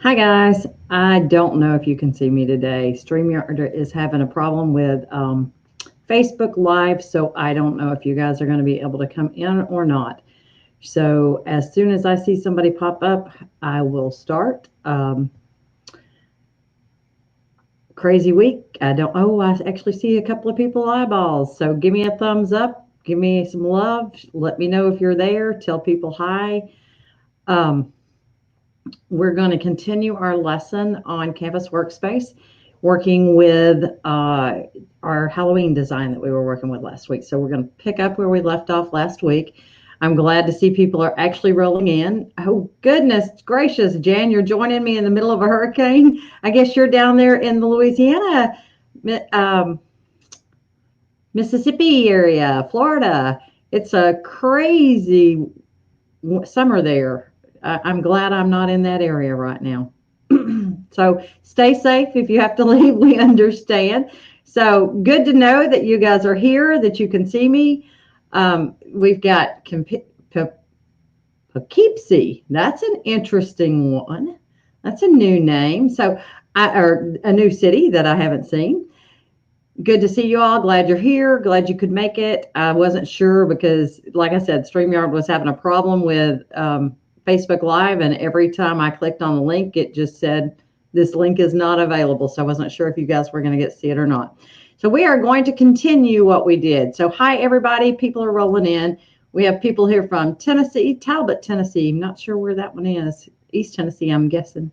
Hi guys, I don't know if you can see me today. StreamYard is having a problem with Facebook Live, so I don't know if you guys are going to be able to come in or not. So as soon as I see somebody pop up, I will start. Crazy week. I actually see a couple of people eyeballs. So give me a thumbs up, give me some love, let me know if you're there, tell people hi. Um, we're going to continue our lesson on Canvas Workspace, working with our Halloween design that we were working with last week. So we're going to pick up where we left off last week. I'm glad to see people are actually rolling in. Oh, goodness gracious, Jan, you're joining me in the middle of a hurricane. I guess you're down there in the Louisiana, um, Mississippi area, Florida. It's a crazy summer there. I'm glad I'm not in that area right now. So stay safe if you have to leave. We understand. So good to know that you guys are here, that you can see me. We've got Poughkeepsie. That's an interesting one. That's a new name. Or a new city that I haven't seen. Good to see you all. Glad you're here. Glad you could make it. I wasn't sure because, like I said, StreamYard was having a problem with Facebook Live, and every time I clicked on the link, it just said, this link is not available. So I wasn't sure if you guys were going to get to see it or not. So we are going to continue what we did. So hi, everybody. People are rolling in. We have people here from Tennessee, Talbot, Tennessee. I'm not sure where that one is. East Tennessee, I'm guessing.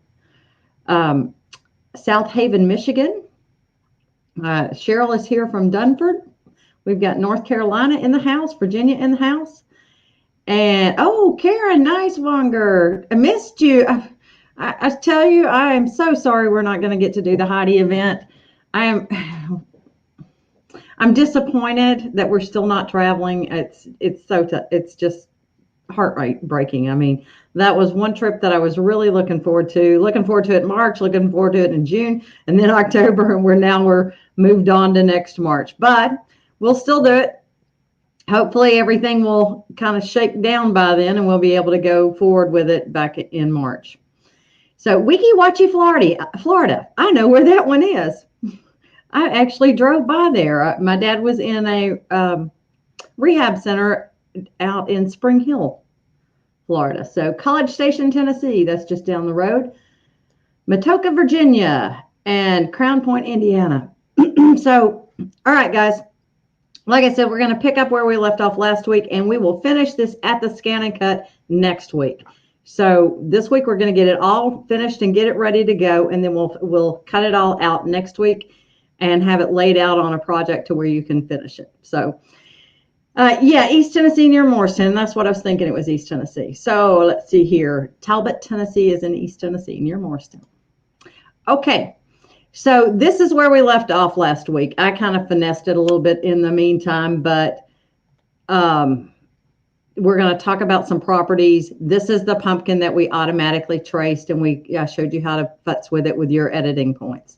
South Haven, Michigan. Cheryl is here from Dunford. We've got North Carolina in the house, Virginia in the house. And, oh, Karen Neiswanger, I missed you. I tell you, I am so sorry we're not going to get to do the Heidi event. I'm disappointed that we're still not traveling. It's just heartbreaking. I mean, that was one trip that I was really looking forward to it in March, looking forward to it in June, and then October, and we're moved on to next March. But we'll still do it. Hopefully everything will kind of shake down by then and we'll be able to go forward with it back in March. So Weeki Wachee, Florida. I know where that one is. I actually drove by there. My dad was in a rehab center out in Spring Hill, Florida. So College Station, Tennessee, that's just down the road. Matoka, Virginia, and Crown Point, Indiana. So, all right, guys. Like I said, we're going to pick up where we left off last week, and we will finish this at the scan and cut next week. So this week we're going to get it all finished and get it ready to go, and then we'll cut it all out next week and have it laid out on a project to where you can finish it. So, yeah, East Tennessee near Morristown. That's what I was thinking. It was East Tennessee. So let's see here. Talbot, Tennessee is in East Tennessee near Morristown. Okay. So this is where we left off last week. I kind of finessed it a little bit in the meantime, but we're going to talk about some properties. This is the pumpkin that we automatically traced, and I showed you how to futz with it with your editing points.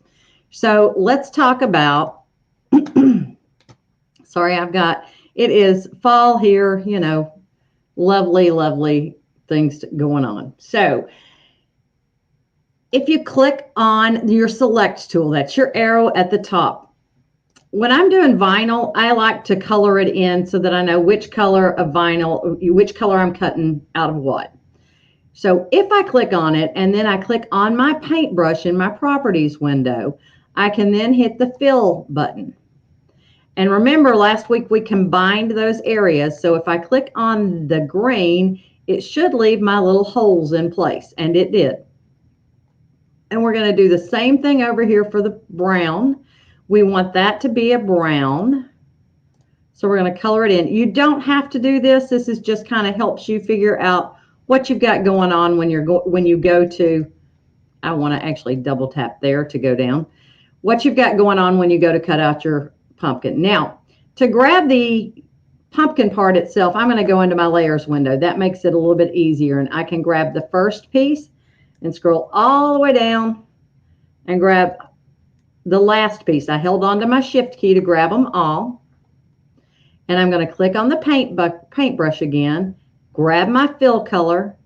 So let's talk about, sorry, it is fall here, lovely, lovely things going on. So if you click on your select tool, that's your arrow at the top. When I'm doing vinyl, I like to color it in so that I know which color of vinyl, which color I'm cutting out of what. So if I click on it and then I click on my paintbrush in my properties window, I can then hit the fill button. And remember, last week we combined those areas. So if I click on the green, it should leave my little holes in place, and it did. And we're going to do the same thing over here for the brown. We want that to be a brown. So we're going to color it in. You don't have to do this. This is just kind of helps you figure out what you've got going on when you go to, I want to actually double tap there to go down. What you've got going on when you go to cut out your pumpkin. Now, to grab the pumpkin part itself, I'm going to go into my layers window. That makes it a little bit easier, and I can grab the first piece and scroll all the way down and grab the last piece. I held on to my shift key to grab them all. And I'm going to click on the paintbrush again, grab my fill color,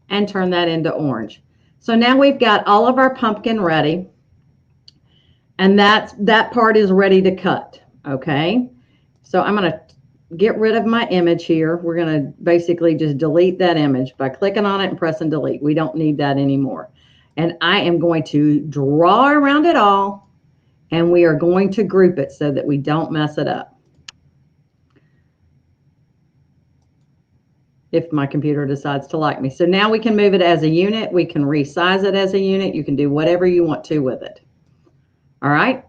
and turn that into orange. So now we've got all of our pumpkin ready, and that part is ready to cut. Okay, so I'm going to get rid of my image here. We're going to basically just delete that image by clicking on it and pressing delete. We don't need that anymore. And I am going to draw around it all, and we are going to group it so that we don't mess it up. If my computer decides to like me. So now we can move it as a unit. We can resize it as a unit. You can do whatever you want to with it. All right.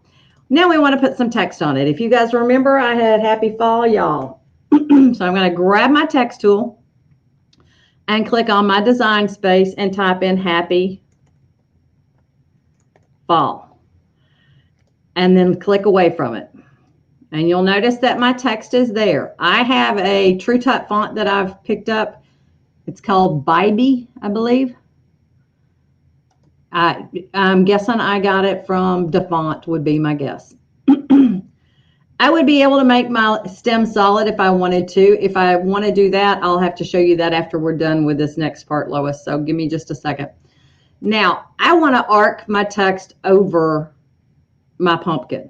Now we want to put some text on it. If you guys remember, I had happy fall, y'all. So I'm going to grab my text tool and click on my design space and type in happy fall. And then click away from it. And you'll notice that my text is there. I have a TrueType font that I've picked up. It's called Biby, I believe. I'm guessing I got it from DeFont, would be my guess. I would be able to make my stem solid if I wanted to. If I want to do that, I'll have to show you that after we're done with this next part, Lois. So give me just a second. Now, I want to arc my text over my pumpkin.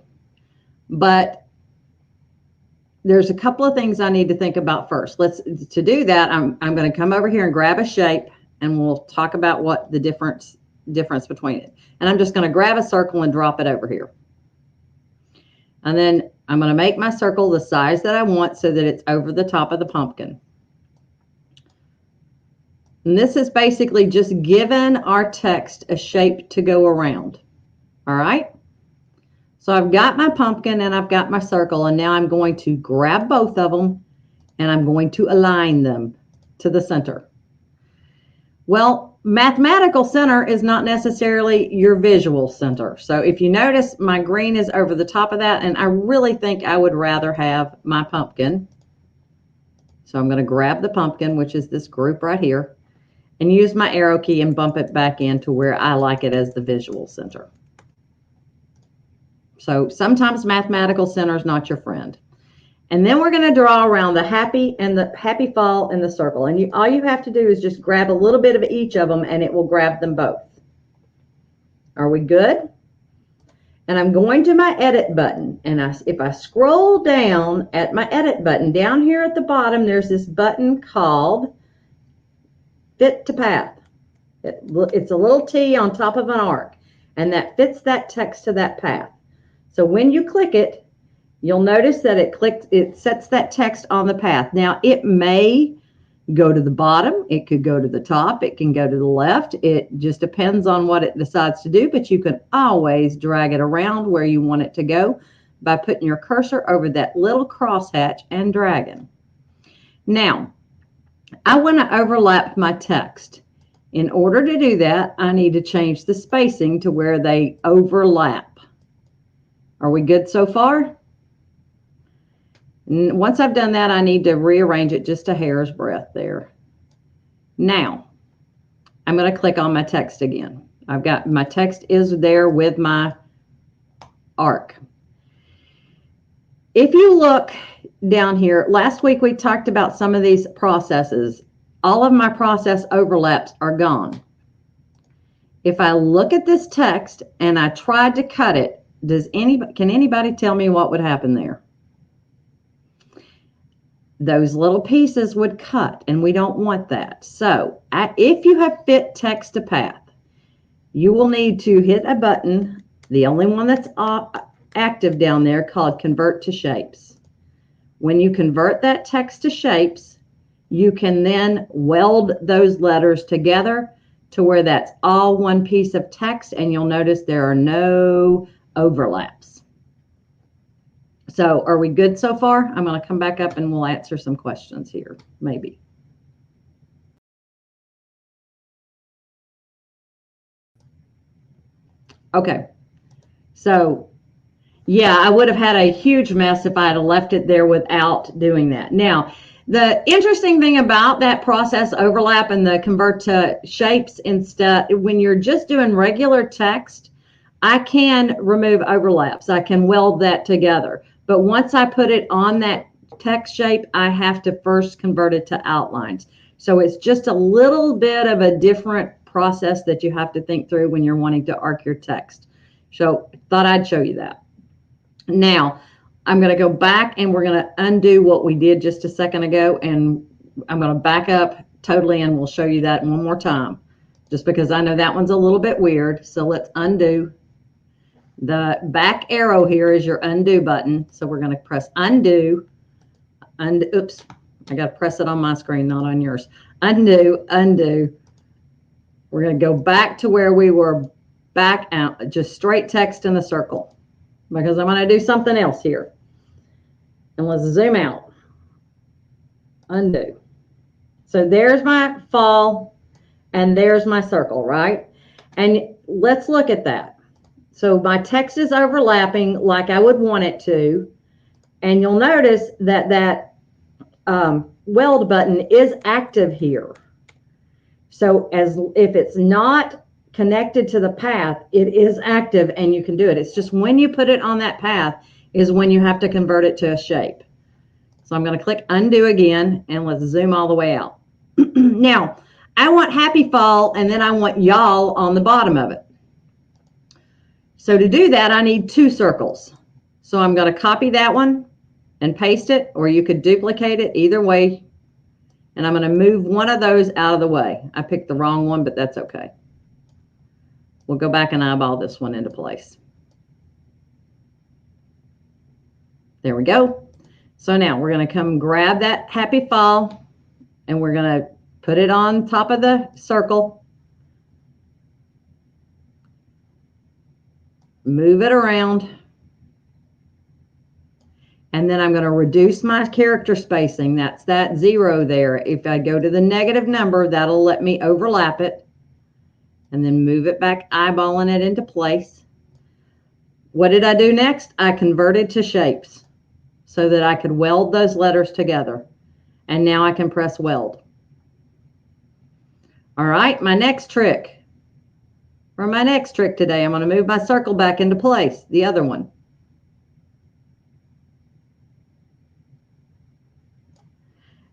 But there's a couple of things I need to think about first. To do that, I'm going to come over here and grab a shape, and we'll talk about what the difference between it. And I'm just going to grab a circle and drop it over here. And then I'm going to make my circle the size that I want so that it's over the top of the pumpkin. And this is basically just giving our text a shape to go around. All right. So I've got my pumpkin and I've got my circle, and now I'm going to grab both of them and I'm going to align them to the center. Well, mathematical center is not necessarily your visual center. So if you notice, my green is over the top of that, and I really think I would rather have my pumpkin. So I'm going to grab the pumpkin, which is this group right here, and use my arrow key and bump it back into where I like it as the visual center. So sometimes mathematical center is not your friend. And then we're going to draw around the happy fall and the circle. And all you have to do is just grab a little bit of each of them, and it will grab them both. Are we good? And I'm going to my edit button. And if I scroll down at my edit button, down here at the bottom, there's this button called Fit to Path. It's a little T on top of an arc, and that fits that text to that path. So when you click it, you'll notice that it sets that text on the path. Now, it may go to the bottom. It could go to the top. It can go to the left. It just depends on what it decides to do, but you can always drag it around where you want it to go by putting your cursor over that little crosshatch and dragging. Now, I want to overlap my text. In order to do that, I need to change the spacing to where they overlap. Are we good so far? Once I've done that, I need to rearrange it just a hair's breadth there. Now, I'm going to click on my text again. I've got my text is there with my arc. If you look down here, last week we talked about some of these processes. All of my process overlaps are gone. If I look at this text and I tried to cut it, can anybody tell me what would happen there? Those little pieces would cut, and we don't want that. So if you have fit text to path, you will need to hit a button, the only one that's active down there, called Convert to Shapes. When you convert that text to shapes, you can then weld those letters together to where that's all one piece of text, and you'll notice there are no overlaps. So are we good so far? I'm going to come back up and we'll answer some questions here, maybe. Okay. So yeah, I would have had a huge mess if I had left it there without doing that. Now, the interesting thing about that process overlap and the convert to shapes, instead, when you're just doing regular text, I can remove overlaps. I can weld that together. But once I put it on that text shape, I have to first convert it to outlines. So it's just a little bit of a different process that you have to think through when you're wanting to arc your text. So thought I'd show you that. Now, I'm going to go back and we're going to undo what we did just a second ago, and I'm going to back up totally and we'll show you that one more time, just because I know that one's a little bit weird. So let's undo. The back arrow here is your undo button. So we're going to press undo. Oops, I got to press it on my screen, not on yours. Undo, undo. We're going to go back to where we were back out, just straight text in a circle, because I'm going to do something else here. And let's zoom out. Undo. So there's my fall and there's my circle, right? And let's look at that. So my text is overlapping like I would want it to. And you'll notice that that weld button is active here. So as if it's not connected to the path, it is active and you can do it. It's just when you put it on that path is when you have to convert it to a shape. So I'm going to click undo again and let's zoom all the way out. Now, I want happy fall and then I want y'all on the bottom of it. So to do that, I need two circles. So I'm going to copy that one and paste it, or you could duplicate it, either way. And I'm going to move one of those out of the way. I picked the wrong one, but that's okay. We'll go back and eyeball this one into place. There we go. So now we're going to come grab that happy fall and we're going to put it on top of the circle. Move it around. And then I'm going to reduce my character spacing. That's that 0 there. If I go to the negative number, that'll let me overlap it. And then move it back, eyeballing it into place. What did I do next? I converted to shapes so that I could weld those letters together. And now I can press weld. All right, my next trick. For my next trick today, I'm going to move my circle back into place, the other one.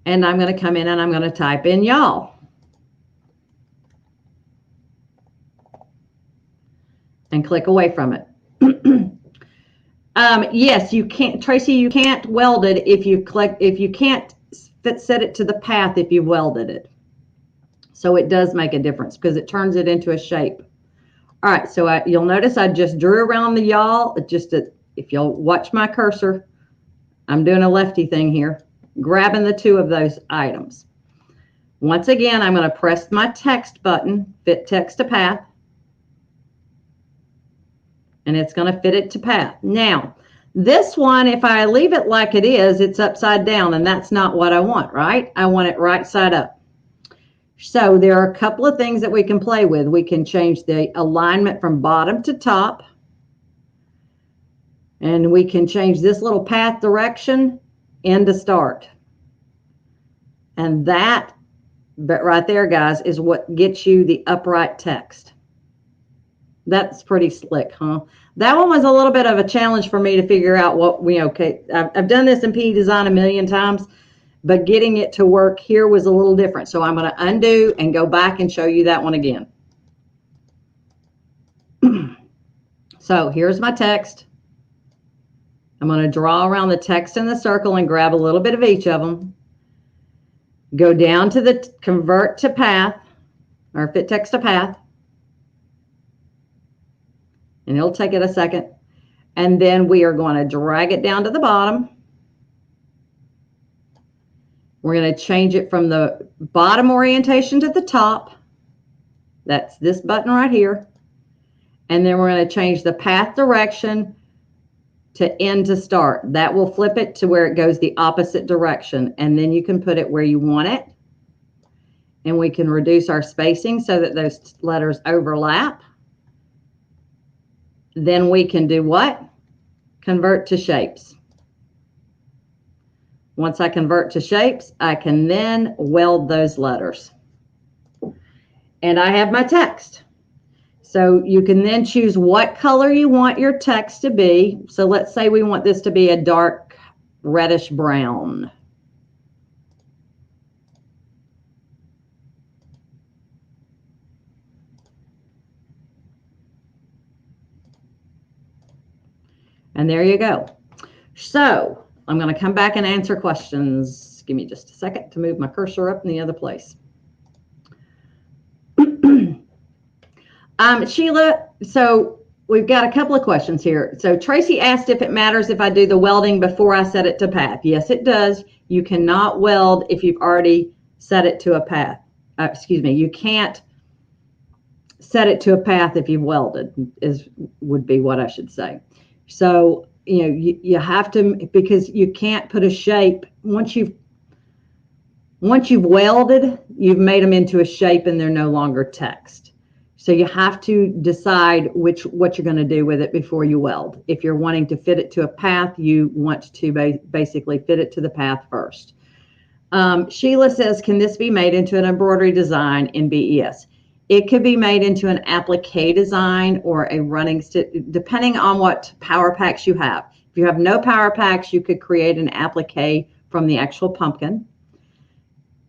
And I'm going to come in and I'm going to type in y'all. And click away from it. Yes, you can't, Tracy, you can't weld it if you can't set it to the path if you welded it. So it does make a difference because it turns it into a shape. All right, so you'll notice I just drew around the y'all. If you'll watch my cursor, I'm doing a lefty thing here, grabbing the two of those items. Once again, I'm going to press my text button, fit text to path. And it's going to fit it to path. Now, this one, if I leave it like it is, it's upside down, and that's not what I want, right? I want it right side up. So there are a couple of things that we can play with. We can change the alignment from bottom to top. And we can change this little path direction end to start. And that, but right there, guys, is what gets you the upright text. That's pretty slick, huh? That one was a little bit of a challenge for me to figure out what okay. I've done this in PE Design a million times, but getting it to work here was a little different. So I'm going to undo and go back and show you that one again. So here's my text. I'm going to draw around the text in the circle and grab a little bit of each of them. Go down to the convert to path or fit text to path. And it'll take it a second. And then we are going to drag it down to the bottom. We're going to change it from the bottom orientation to the top. That's this button right here. And then we're going to change the path direction to end to start. That will flip it to where it goes the opposite direction. And then you can put it where you want it. And we can reduce our spacing so that those letters overlap. Then we can do what? Convert to shapes. Once I convert to shapes, I can then weld those letters. And I have my text. So you can then choose what color you want your text to be. So let's say we want this to be a dark reddish brown. And there you go. So I'm going to come back and answer questions. Give me just a second to move my cursor up in the other place. Sheila, so we've got a couple of questions here. So Tracy asked if it matters if I do the welding before I set it to path. Yes, it does. You cannot weld if you've already set it to a path. Excuse me, you can't set it to a path if you've welded, would be what I should say. So, you know, you have to, because you can't put a shape once you've welded, you've made them into a shape and they're no longer text. So you have to decide what you're going to do with it before you weld. If you're wanting to fit it to a path, you want to basically fit it to the path first. Sheila says, can this be made into an embroidery design in BES? It could be made into an applique design or a running stitch, depending on what power packs you have. If you have no power packs, you could create an applique from the actual pumpkin.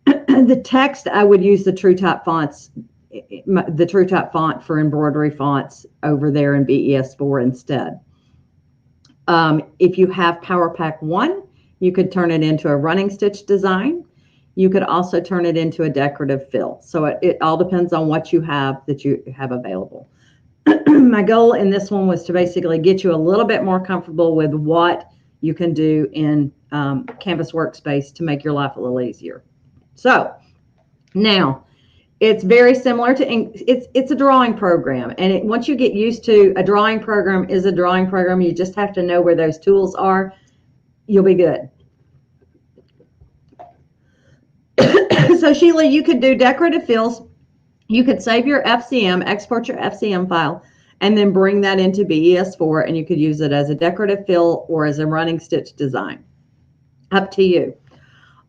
The text, I would use the TrueType fonts, the TrueType font for embroidery fonts over there in BES4 instead. If you have Power Pack 1, you could turn it into a running stitch design. You could also turn it into a decorative fill. So it all depends on what you have that you have available. My goal in this one was to basically get you a little bit more comfortable with what you can do in CanvasWorkspace to make your life a little easier. So now, it's very similar to, it's a drawing program. And once you get used to a drawing program is a drawing program, you just have to know where those tools are. You'll be good. So Sheila, you could do decorative fills. You could save your FCM, export your FCM file, and then bring that into BES4, and you could use it as a decorative fill or as a running stitch design. Up to you.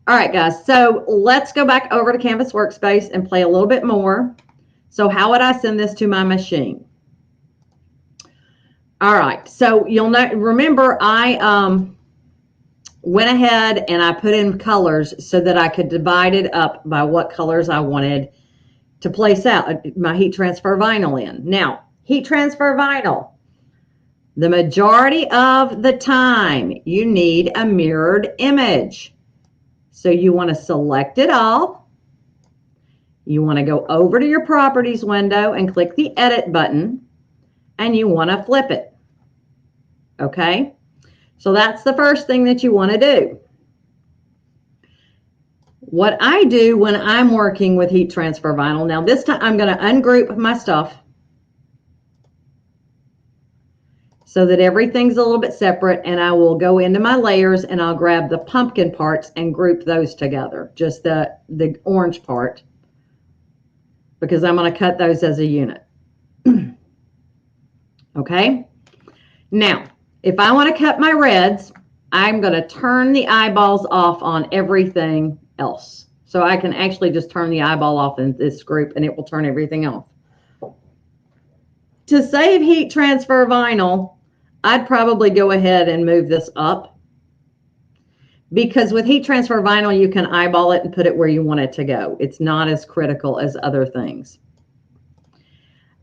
All right, guys, so let's go back over to CanvasWorkspace and play a little bit more. So how would I send this to my machine? All right, so you'll know, remember I went ahead and I put in colors so that I could divide it up by what colors I wanted to place out my heat transfer vinyl in. Now, heat transfer vinyl, the majority of the time you need a mirrored image. So you want to select it all. You want to go over to your properties window and click the edit button, and you want to flip it. Okay, so that's the first thing that you want to do. What I do when I'm working with heat transfer vinyl, now this time I'm going to ungroup my stuff so that everything's a little bit separate, and I will go into my layers and I'll grab the pumpkin parts and group those together, just the orange part, because I'm going to cut those as a unit. Okay, now if I want to cut my reds, I'm going to turn the eyeballs off on everything else. So I can actually just turn the eyeball off in this group and it will turn everything off. To save heat transfer vinyl, I'd probably go ahead and move this up, because with heat transfer vinyl, you can eyeball it and put it where you want it to go. It's not as critical as other things.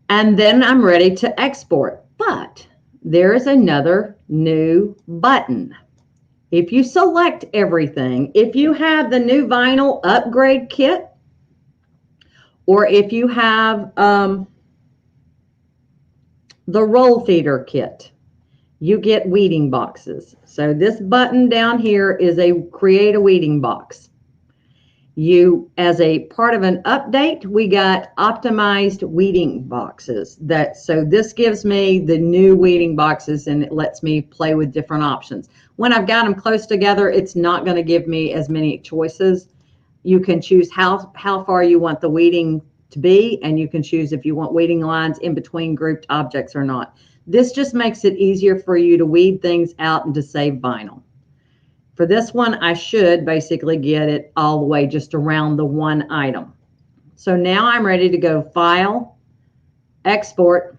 And then I'm ready to export, but there is another new button. If you select everything, if you have the new vinyl upgrade kit, or if you have the roll feeder kit, you get weeding boxes. So this button down here is a create a weeding box. You, as a part of an update, we got optimized weeding boxes. So this gives me the new weeding boxes and it lets me play with different options. When I've got them close together, it's not going to give me as many choices. You can choose how far you want the weeding to be, and you can choose if you want weeding lines in between grouped objects or not. This just makes it easier for you to weed things out and to save vinyl. For this one, I should basically get it all the way just around the one item. So now I'm ready to go File, Export.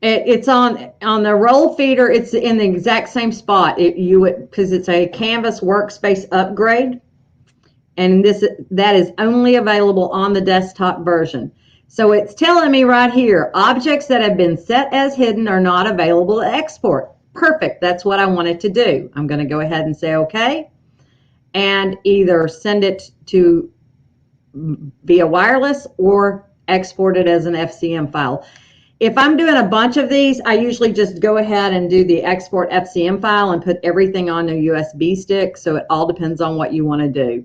It's on the roll feeder. It's in the exact same spot. Because it's a CanvasWorkspace upgrade, and that is only available on the desktop version. So it's telling me right here, objects that have been set as hidden are not available to export. Perfect. That's what I wanted to do. I'm going to go ahead and say okay, and either send it to via wireless or export it as an FCM file. If I'm doing a bunch of these, I usually just go ahead and do the export FCM file and put everything on a USB stick. So it all depends on what you want to do.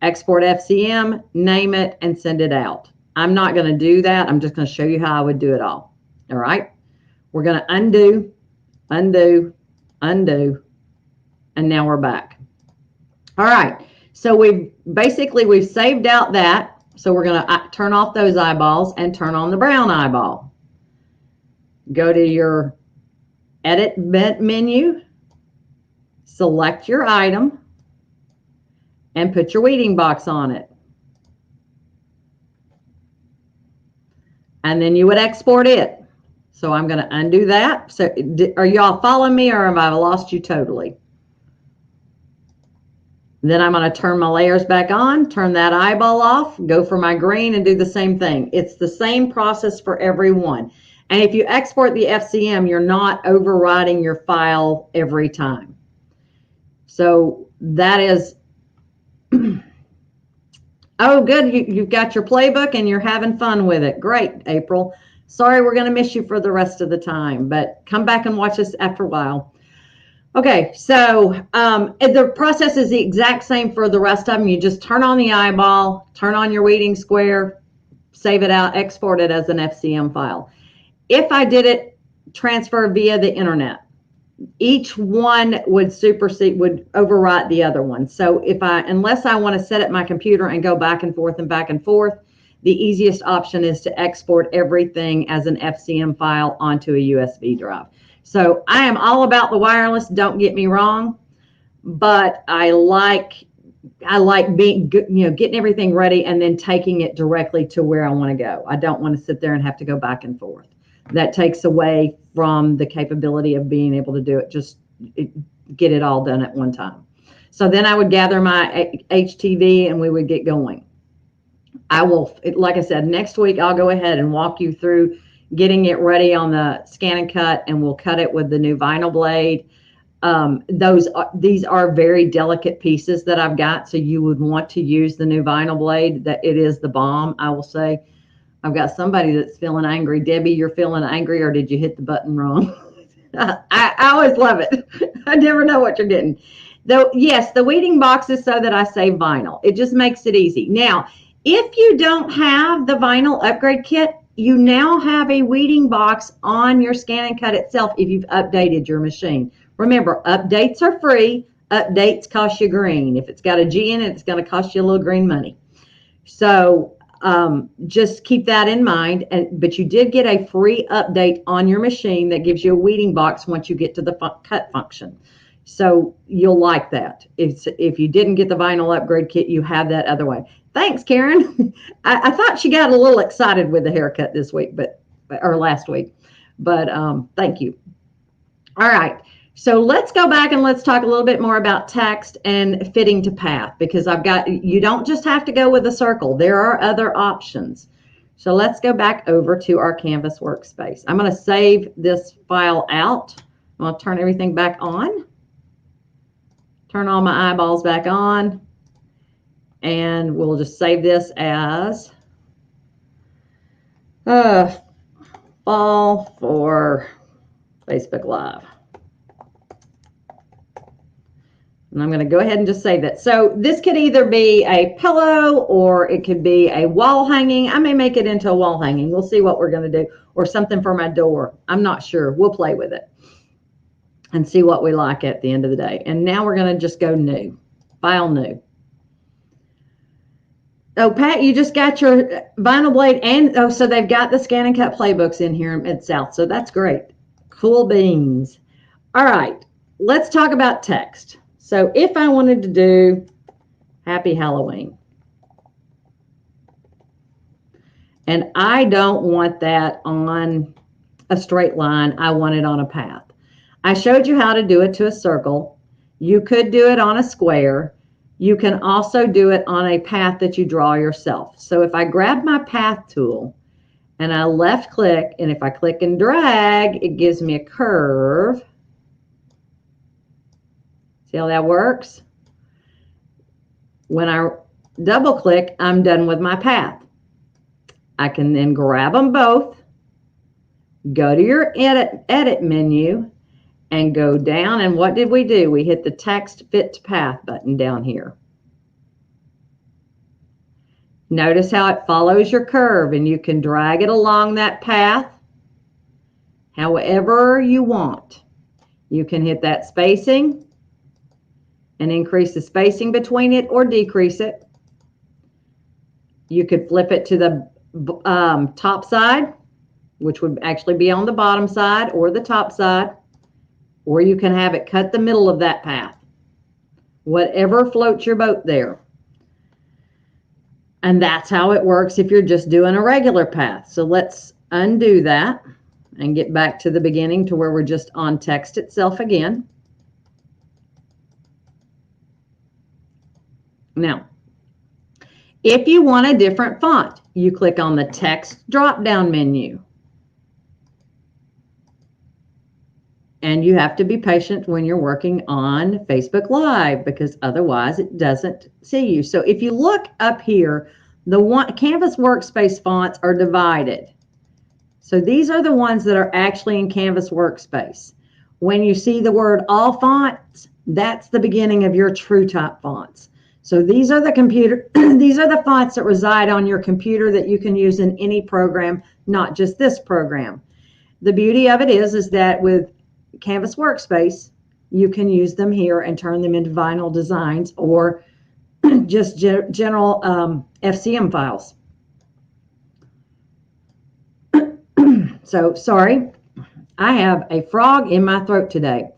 Export FCM, name it, and send it out. I'm not going to do that. I'm just going to show you how I would do it all. All right. We're going to undo, undo, undo, and now we're back. All right. So we've saved out that. So we're going to turn off those eyeballs and turn on the brown eyeball. Go to your edit menu, select your item, and put your weeding box on it. And then you would export it. So I'm going to undo that. So are y'all following me, or have I lost you totally? Then I'm going to turn my layers back on, turn that eyeball off, go for my green, and do the same thing. It's the same process for every one. And if you export the FCM, you're not overriding your file every time. So that is, oh, good. You've got your playbook and you're having fun with it. Great, April. Sorry, we're going to miss you for the rest of the time, but come back and watch us after a while. Okay, so the process is the exact same for the rest of them. You just turn on the eyeball, turn on your weeding square, save it out, export it as an FCM file. If I did it transfer via the internet, each one would overwrite the other one. So unless I want to set up my computer and go back and forth, the easiest option is to export everything as an FCM file onto a USB drive. So I am all about the wireless, don't get me wrong, but I like being good, getting everything ready and then taking it directly to where I want to go. I don't want to sit there and have to go back and forth. That takes away from the capability of being able to do it, get it all done at one time. So then I would gather my HTV and we would get going. Like I said, next week I'll go ahead and walk you through getting it ready on the scan and cut, and we'll cut it with the new vinyl blade. These are very delicate pieces that I've got, so you would want to use the new vinyl blade. That it is the bomb, I will say. I've got somebody that's feeling angry. Debbie, you're feeling angry, or did you hit the button wrong? I always love it. I never know what you're getting. Though, yes, the weeding box is so that I save vinyl. It just makes it easy. Now, if you don't have the vinyl upgrade kit, you now have a weeding box on your scan and cut itself if you've updated your machine. Remember, updates are free. Updates cost you green. If it's got a G in it, it's going to cost you a little green money. So just keep that in mind. But you did get a free update on your machine that gives you a weeding box once you get to the cut function. So you'll like that. If you didn't get the vinyl upgrade kit, you have that other way. Thanks, Karen. I thought she got a little excited with the haircut this week, or last week, but thank you. All right. So let's go back and let's talk a little bit more about text and fitting to path, because you don't just have to go with a circle. There are other options. So let's go back over to our Canvas workspace. I'm going to save this file out. I'm going to turn everything back on. Turn all my eyeballs back on. And we'll just save this as fall for Facebook Live. And I'm going to go ahead and just save that. So this could either be a pillow or it could be a wall hanging. I may make it into a wall hanging. We'll see what we're going to do. Or something for my door. I'm not sure. We'll play with it and see what we like at the end of the day. And now we're going to just go new. File new. Oh, Pat, you just got your vinyl blade, and so they've got the scan and cut playbooks in here in Mid-South. So that's great. Cool beans. All right, let's talk about text. So if I wanted to do Happy Halloween, and I don't want that on a straight line, I want it on a path. I showed you how to do it to a circle. You could do it on a square. You can also do it on a path that you draw yourself. So if I grab my path tool and I left click, and if I click and drag, it gives me a curve. See how that works? When I double click, I'm done with my path. I can then grab them both, go to your edit menu, and go down, and what did we do? We hit the text fit to path button down here. Notice how it follows your curve, and you can drag it along that path however you want. You can hit that spacing and increase the spacing between it or decrease it. You could flip it to the top side, which would actually be on the bottom side, or the top side, or you can have it cut the middle of that path. Whatever floats your boat there. And that's how it works if you're just doing a regular path. So let's undo that and get back to the beginning to where we're just on text itself again. Now, if you want a different font, you click on the text drop-down menu. And you have to be patient when you're working on Facebook Live, because otherwise it doesn't see you. So if you look up here, the Canvas Workspace fonts are divided. So these are the ones that are actually in Canvas Workspace. When you see the word all fonts, that's the beginning of your true type fonts. So these are the these are the fonts that reside on your computer that you can use in any program, not just this program. The beauty of it is that with Canvas Workspace, you can use them here and turn them into vinyl designs or just general FCM files. So sorry, I have a frog in my throat today.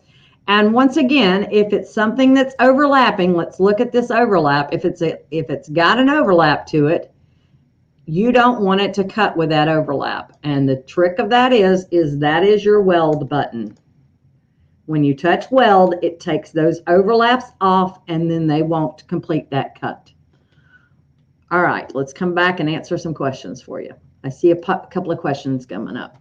And once again, if it's something that's overlapping, let's look at this overlap. If it's got an overlap to it, you don't want it to cut with that overlap. And the trick of that is that is your weld button. When you touch weld, it takes those overlaps off, and then they won't complete that cut. All right, let's come back and answer some questions for you. I see a couple of questions coming up.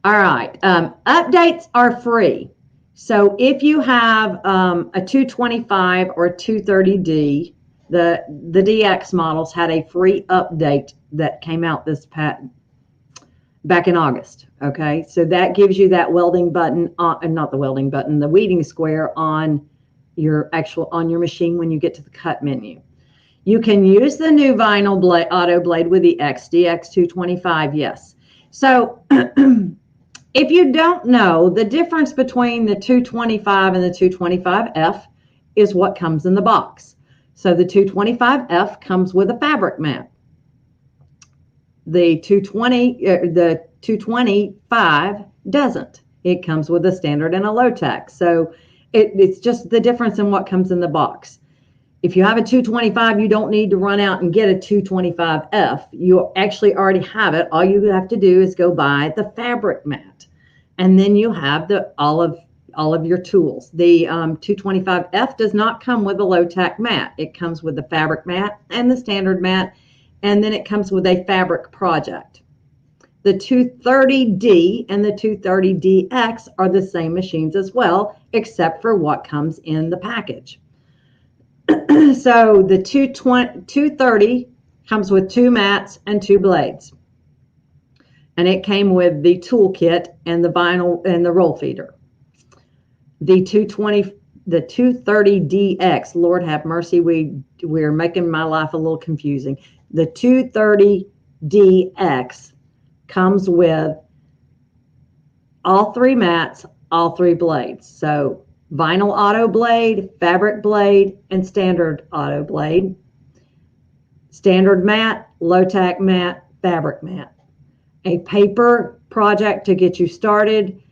All right, updates are free. So if you have a 225 or a 230D, the DX models had a free update that came out back in August. Okay, so that gives you that welding button, not the welding button, the weeding square on your machine when you get to the cut menu. You can use the new vinyl blade, auto blade with the DX225, yes. So if you don't know, the difference between the 225 and the 225F is what comes in the box. So the 225F comes with a fabric mat. The 225 doesn't. It comes with a standard and a low tack. So it's just the difference in what comes in the box. If you have a 225, you don't need to run out and get a 225F. You actually already have it. All you have to do is go buy the fabric mat, and then you have all of your tools. The 225F does not come with a low tack mat. It comes with the fabric mat and the standard mat, and then it comes with a fabric project. The 230D and the 230DX are the same machines as well, except for what comes in the package. So the 230 comes with 2 mats and 2 blades. And it came with the toolkit and the vinyl and the roll feeder. The 230DX, Lord have mercy, we're making my life a little confusing. The 230DX comes with all 3 mats, all 3 blades. So vinyl auto blade, fabric blade, and standard auto blade. Standard mat, low tack mat, fabric mat. A paper project to get you started.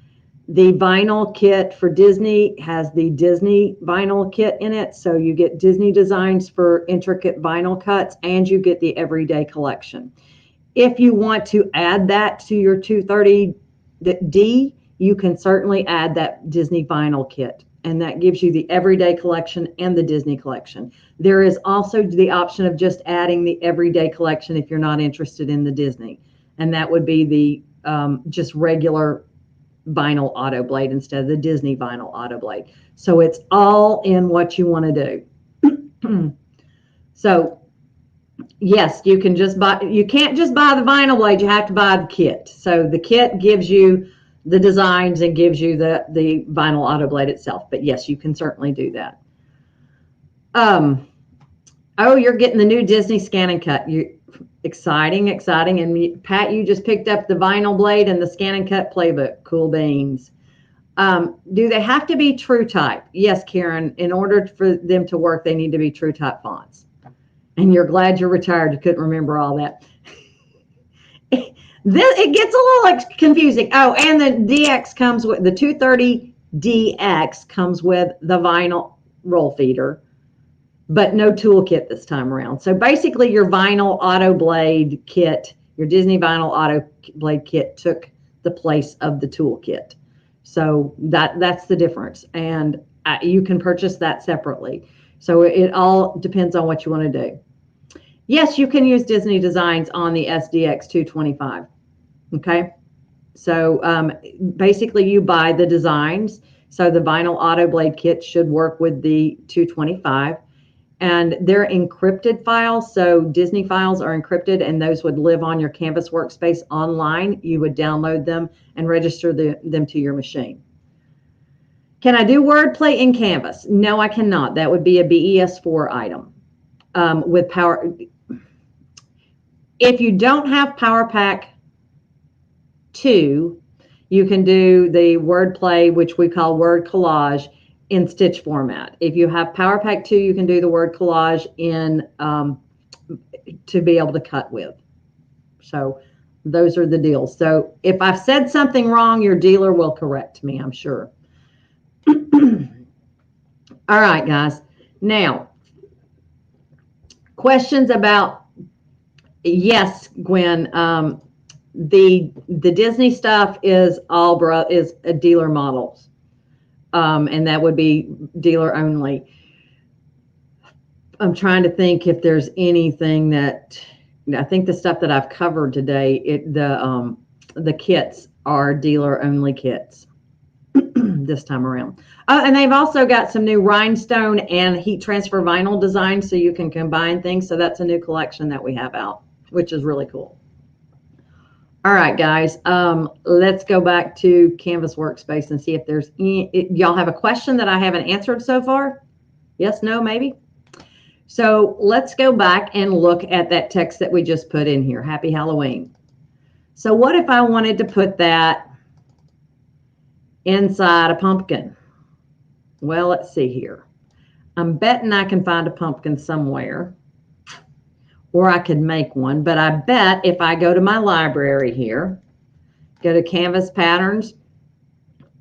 The vinyl kit for Disney has the Disney vinyl kit in it. So you get Disney designs for intricate vinyl cuts, and you get the everyday collection. If you want to add that to your 230D, you can certainly add that Disney vinyl kit, and that gives you the everyday collection and the Disney collection. There is also the option of just adding the everyday collection if you're not interested in the Disney, and that would be the just regular vinyl auto blade instead of the Disney vinyl auto blade. So it's all in what you want to do. So yes, you can just buy, you can't just buy the vinyl blade, you have to buy the kit. So the kit gives you the designs and gives you the vinyl auto blade itself. But yes, you can certainly do that. Oh, you're getting the new Disney Scan and Cut. Exciting. And Pat, you just picked up the vinyl blade and the Scan and Cut playbook. Cool beans. Do they have to be true type? Yes, Karen. In order for them to work, they need to be true type fonts. And you're glad you're retired. You couldn't remember all that. It gets a little confusing. Oh, and the DX comes with the 230 DX comes with the vinyl roll feeder, but no toolkit this time around. So basically your vinyl auto blade kit, your Disney vinyl auto blade kit took the place of the toolkit. So that's the difference. And you can purchase that separately. So it all depends on what you want to do. Yes, you can use Disney designs on the SDX 225. Okay. So basically you buy the designs. So the vinyl auto blade kit should work with the 225. And they're encrypted files. So Disney files are encrypted, and those would live on your Canvas workspace online. You would download them and register them to your machine. Can I do wordplay in Canvas? No, I cannot. That would be a BES4 item with Power. If you don't have Power Pack 2, you can do the wordplay, which we call word collage, in stitch format. If you have Power Pack 2, you can do the word collage in to be able to cut with. So those are the deals. So if I've said something wrong, your dealer will correct me, I'm sure. All right, guys. Now, questions about, yes, Gwen, the Disney stuff is a dealer models. And that would be dealer only. I'm trying to think if there's anything that, I think the stuff that I've covered today, the kits are dealer only kits this time around. And they've also got some new rhinestone and heat transfer vinyl designs, so you can combine things. So that's a new collection that we have out, which is really cool. All right, guys, let's go back to Canvas Workspace and see if there's any, y'all have a question that I haven't answered so far? Yes, no, maybe? So let's go back and look at that text that we just put in here. Happy Halloween. So what if I wanted to put that inside a pumpkin? Well, let's see here. I'm betting I can find a pumpkin somewhere, or I could make one, but I bet if I go to my library here, go to Canvas Patterns,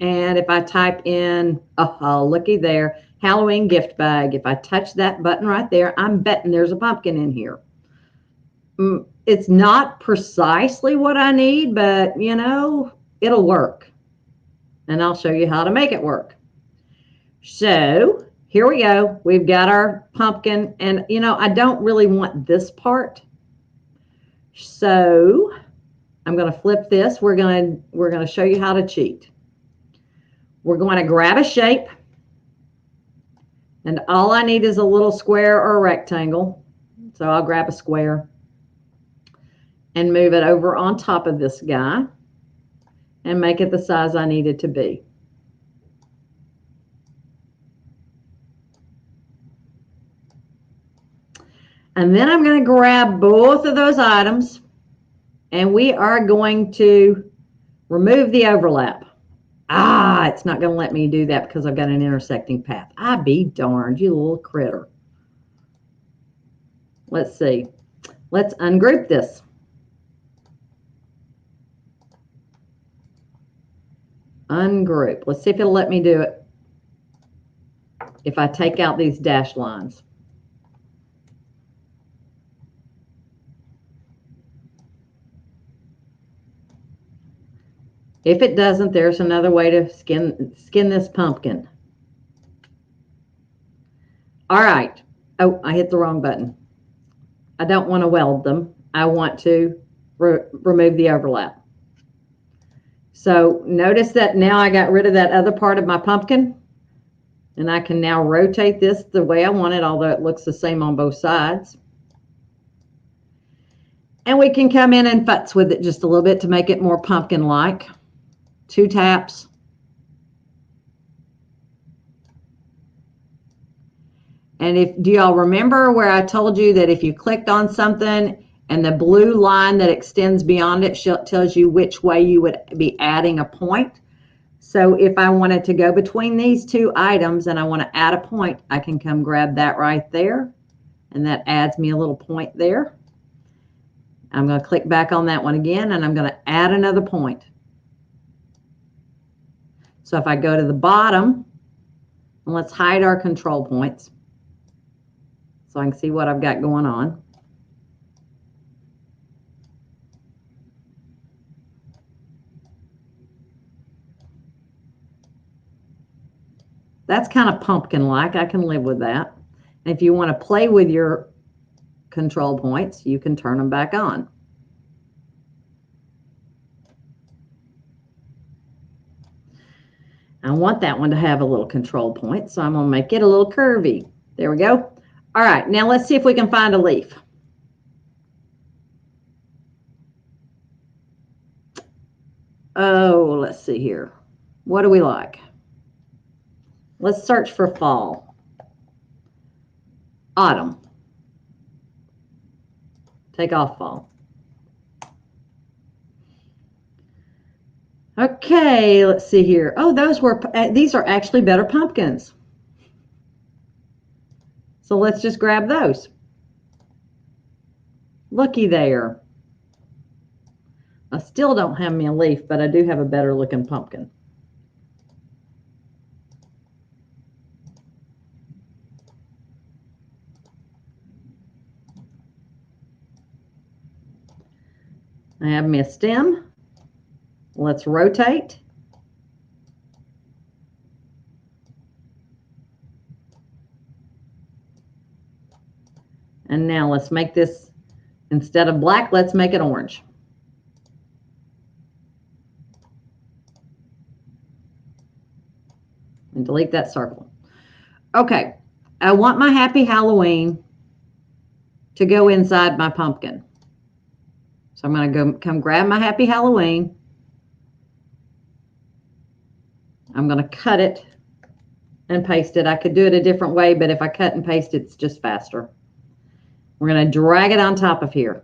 and if I type in, oh, looky there, Halloween gift bag, if I touch that button right there, I'm betting there's a pumpkin in here. It's not precisely what I need, but, you know, it'll work. And I'll show you how to make it work. So here we go. We've got our pumpkin, and you know, I don't really want this part. So I'm going to flip this. We're going to show you how to cheat. We're going to grab a shape, and all I need is a little square or a rectangle. So I'll grab a square and move it over on top of this guy and make it the size I need it to be. And then I'm going to grab both of those items, and we are going to remove the overlap. It's not going to let me do that because I've got an intersecting path. I be darned, you little critter. Let's see. Let's ungroup this. Ungroup. Let's see if it'll let me do it if I take out these dashed lines. If it doesn't, there's another way to skin this pumpkin. All right. Oh, I hit the wrong button. I don't want to weld them. I want to remove the overlap. So notice that now I got rid of that other part of my pumpkin, and I can now rotate this the way I want it, although it looks the same on both sides. And we can come in and futz with it just a little bit to make it more pumpkin-like. 2 taps. And do y'all remember where I told you that if you clicked on something and the blue line that extends beyond it tells you which way you would be adding a point? So if I wanted to go between these 2 items and I want to add a point, I can come grab that right there, and that adds me a little point there. I'm going to click back on that one again, and I'm going to add another point. So if I go to the bottom, and let's hide our control points so I can see what I've got going on. That's kind of pumpkin-like. I can live with that. And if you want to play with your control points, you can turn them back on. I want that one to have a little control point, so I'm going to make it a little curvy. There we go. All right, now let's see if we can find a leaf. Oh, let's see here. What do we like? Let's search for fall. Autumn. Take off fall. Okay, let's see here. Oh, these are actually better pumpkins. So let's just grab those. Looky there. I still don't have me a leaf, but I do have a better looking pumpkin. I have me a stem. Let's rotate. And now let's make this, instead of black, let's make it orange. And delete that circle. Okay, I want my Happy Halloween to go inside my pumpkin. So I'm going to come grab my Happy Halloween. I'm going to cut it and paste it. I could do it a different way, but if I cut and paste, it's just faster. We're going to drag it on top of here.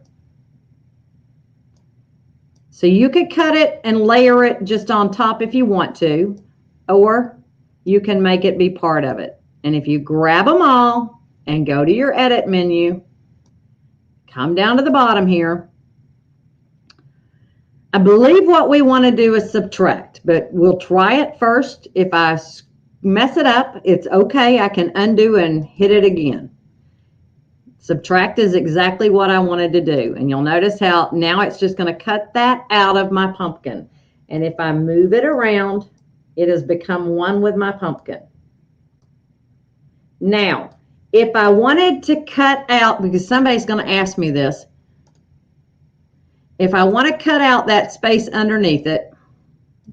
So you could cut it and layer it just on top if you want to, or you can make it be part of it. And if you grab them all and go to your edit menu, come down to the bottom here. I believe what we want to do is subtract, but we'll try it first. If I mess it up, it's okay. I can undo and hit it again. Subtract is exactly what I wanted to do. And you'll notice how now it's just going to cut that out of my pumpkin. And if I move it around, it has become one with my pumpkin. Now, if I wanted to cut out, because somebody's going to ask me this, if I want to cut out that space underneath it,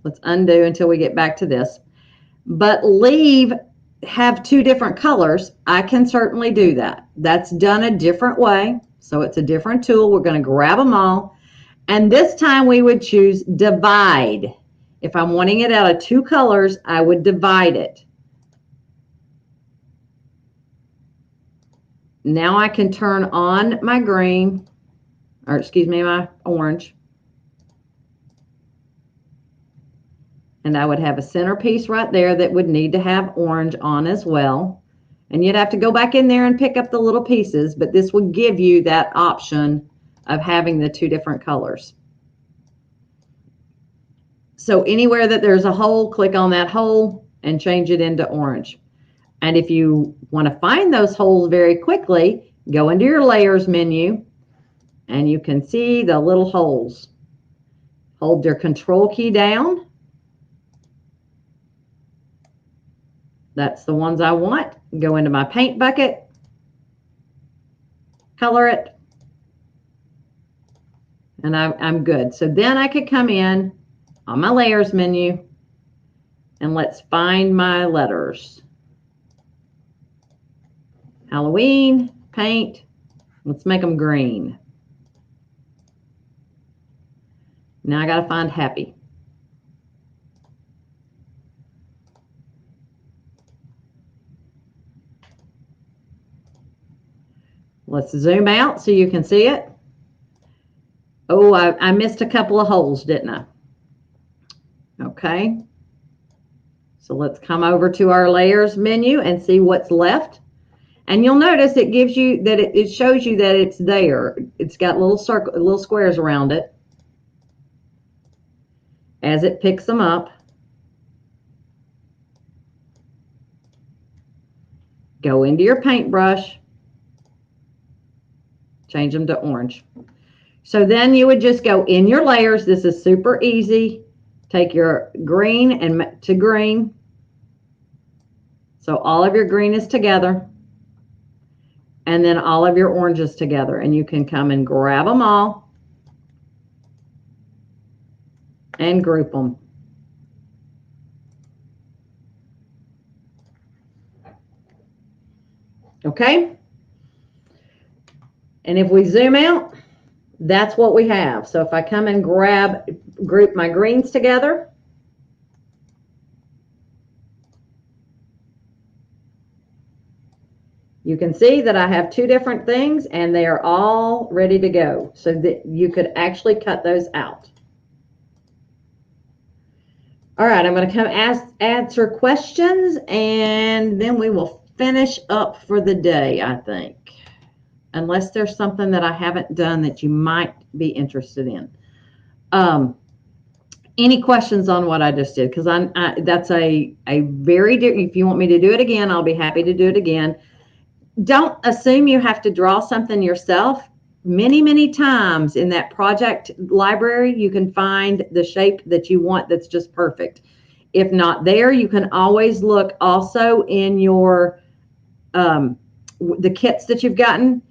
let's undo until we get back to this, but have 2 different colors, I can certainly do that. That's done a different way, so it's a different tool. We're going to grab them all, and this time we would choose divide. If I'm wanting it out of 2 colors, I would divide it. Now I can turn on my green, or excuse me, my orange. And I would have a centerpiece right there that would need to have orange on as well. And you'd have to go back in there and pick up the little pieces, but this would give you that option of having the 2 different colors. So anywhere that there's a hole, click on that hole and change it into orange. And if you want to find those holes very quickly, go into your layers menu and you can see the little holes. Hold your control key down. That's the ones I want. go into my paint bucket, color it, and I'm good. So then I could come in on my layers menu and let's find my letters. Halloween, paint, let's make them green. Now I got to find happy. Let's zoom out so you can see it. Oh, I missed a couple of holes, didn't I? Okay. So let's come over to our layers menu and see what's left. And you'll notice it gives you that it shows you that it's there. It's got little squares around it. As it picks them up, go into your paintbrush, change them to orange. So then you would just go in your layers. This is super easy. Take your green and to green. So all of your green is together. And then all of your oranges together. And you can come and grab them all and group them. Okay? And if we zoom out, that's what we have. So if I come and group my greens together, you can see that I have two different things and they are all ready to go so that you could actually cut those out. All right, I'm going to come answer questions and then we will finish up for the day, I think. Unless there's something that I haven't done that you might be interested in. Any questions on what I just did? Because that's a very, if you want me to do it again, I'll be happy to do it again. Don't assume you have to draw something yourself. Many, many times in that project library, you can find the shape that you want that's just perfect. If not there, you can always look also in your the kits that you've gotten.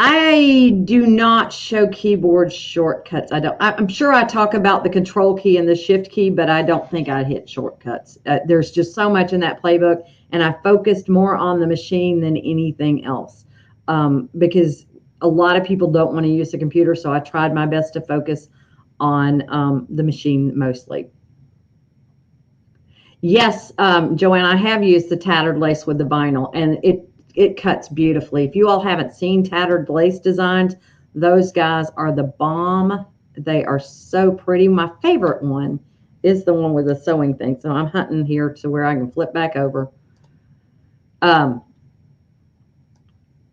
I do not show keyboard shortcuts. I'm sure I talk about the control key and the shift key, but I don't think I hit shortcuts. There's just so much in that playbook, and I focused more on the machine than anything else because a lot of people don't want to use the computer, so I tried my best to focus on the machine mostly. Yes, Joanne, I have used the tattered lace with the vinyl, and it cuts beautifully. If you all haven't seen tattered lace designs, those guys are the bomb. They are so pretty. My favorite one is the one with the sewing thing. So I'm hunting here to where I can flip back over. All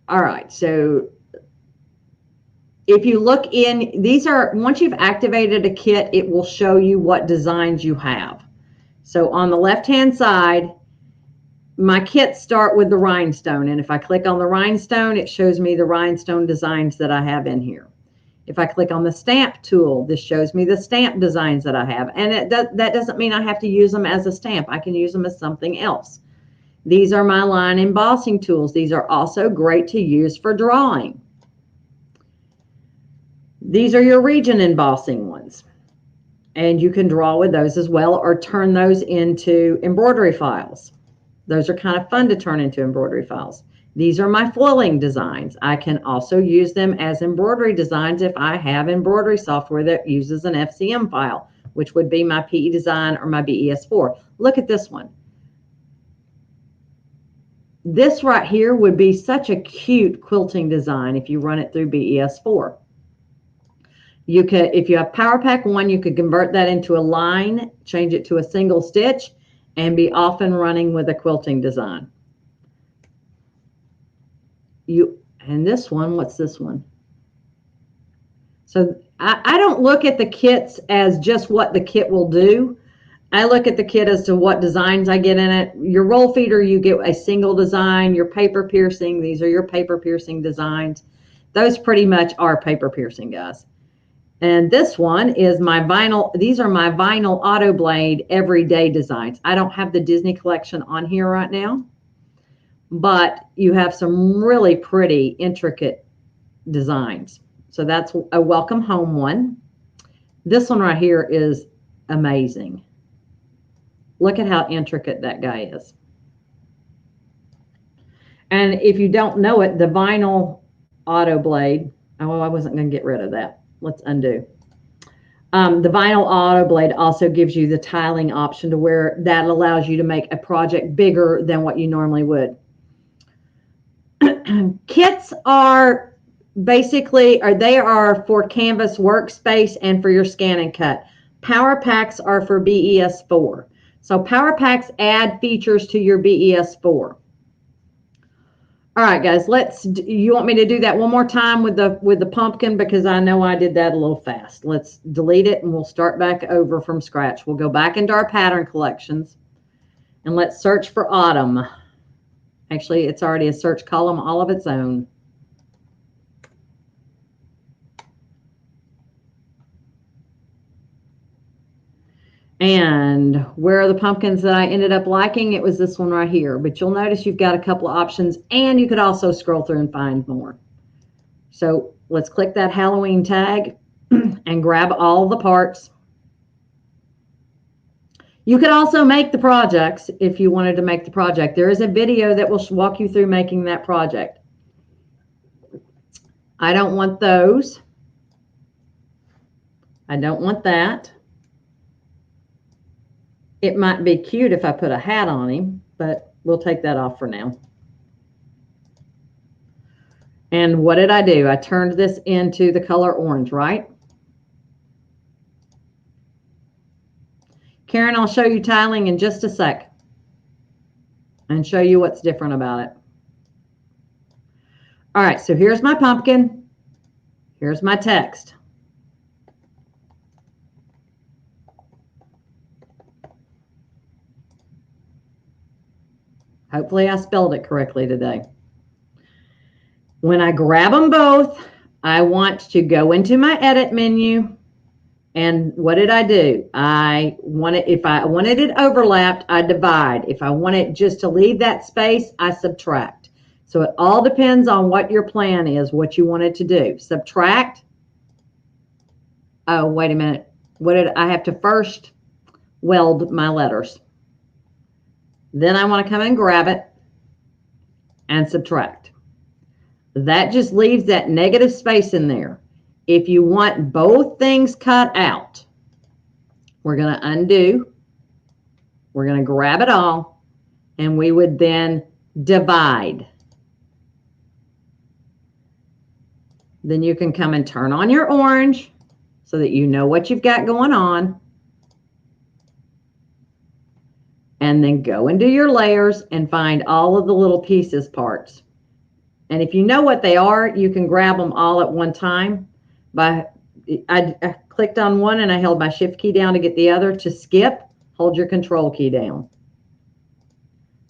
right, so if you look in, these are, once you've activated a kit, it will show you what designs you have. So on the left-hand side, my kits start with the rhinestone, and if I click on the rhinestone, it shows me the rhinestone designs that I have in here. If I click on the stamp tool, this shows me the stamp designs that I have, and that doesn't mean I have to use them as a stamp. I can use them as something else. These are my line embossing tools. These are also great to use for drawing. These are your region embossing ones, and you can draw with those as well or turn those into embroidery files. Those are kind of fun to turn into embroidery files. These are my foiling designs. I can also use them as embroidery designs if I have embroidery software that uses an FCM file, which would be my PE Design or my BES4. Look at this one. This right here would be such a cute quilting design if you run it through BES4. You could, if you have Power Pack 1, you could convert that into a line, change it to a single stitch, and be off and running with a quilting design. And this one, what's this one? So I don't look at the kits as just what the kit will do. I look at the kit as to what designs I get in it. Your roll feeder, you get a single design. Your paper piercing, these are your paper piercing designs. Those pretty much are paper piercing, guys. And this one is my vinyl. These are my vinyl auto blade everyday designs. I don't have the Disney collection on here right now. but you have some really pretty, intricate designs. So that's a welcome home one. This one right here is amazing. Look at how intricate that guy is. And if you don't know it, the vinyl auto blade, oh, I wasn't going to get rid of that. Let's undo. The vinyl auto blade also gives you the tiling option to where that allows you to make a project bigger than what you normally would. Kits are basically, they are for CanvasWorkspace and for your scan and cut. Power packs are for BES4. So power packs add features to your BES4. All right, guys, you want me to do that one more time with the pumpkin, because I know I did that a little fast. Let's delete it and we'll start back over from scratch. We'll go back into our pattern collections and let's search for autumn. Actually, it's already a search column all of its own. And where are the pumpkins that I ended up liking? It was this one right here. But you'll notice you've got a couple of options, and you could also scroll through and find more. So let's click that Halloween tag and grab all the parts. You could also make the projects if you wanted to make the project. There is a video that will walk you through making that project. I don't want those. I don't want that. It might be cute if I put a hat on him, but we'll take that off for now. And what did I do? I turned this into the color orange, right? Karen, I'll show you tiling in just a sec and show you what's different about it. All right, so here's my pumpkin. Here's my text. Hopefully I spelled it correctly today. When I grab them both, I want to go into my edit menu. And what did I do? If I wanted it overlapped, I divide. If I want it just to leave that space, I subtract. So it all depends on what your plan is, what you want it to do. Subtract. Oh, wait a minute. I have to first weld my letters. Then I want to come and grab it and subtract. That just leaves that negative space in there. If you want both things cut out, we're going to undo. We're going to grab it all, and we would then divide. Then you can come and turn on your orange so that you know what you've got going on. And then go into your layers and find all of the little pieces parts. And if you know what they are, you can grab them all at one time. I clicked on one and I held my shift key down to get the other. To skip, hold your control key down.